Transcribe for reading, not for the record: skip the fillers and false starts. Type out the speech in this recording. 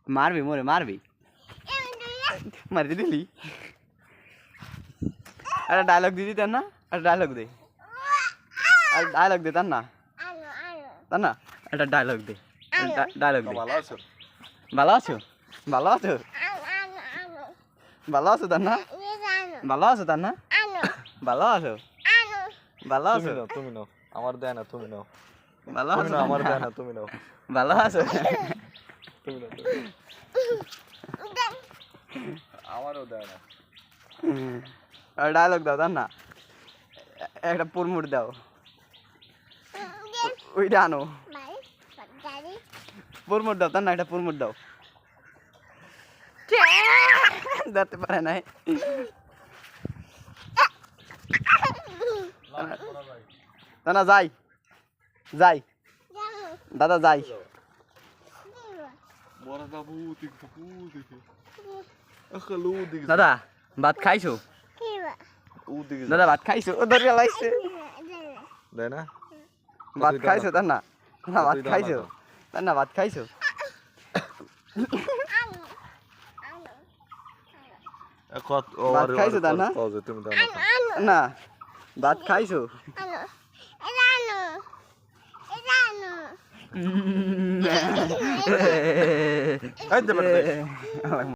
মারবি মোরে মারবি মারি দিলি একটা ডায়লগ দিদি তার না একটা ডায়লগ দে আর ডায়লগ দে তার না একটা ডায়লগ দে ডায়লগ দে ভালো আছো ভালো আছো ভালো আছো ভালো আছো তার না ভালো আছো তার না ভালো আছো ভালো আছো তুমি নাও আমার দেয় না তুমি নাও ভালো তুমি আছো নাও আমার দেয় না তুমি নাও ভালো আছো তুমি নাও আমারও দেয় না ডায়লগ দাও তার না একটা পুরমুট দাও ওইটা আনো পুরমুট দাও তার না একটা পুরমুট দাও ধরতে পারে নাই না যাই যাই দাদা যাই দাদা ভাত খাইছো দাদা ভাত খাইছো ও ধরে লাইছে দেয় না ভাত খাইছো তার না ভাত খাইছো তার না ভাত খাইছো ভাত খাইছো তার না তুমি দাও না ভাত খাইছো এই দে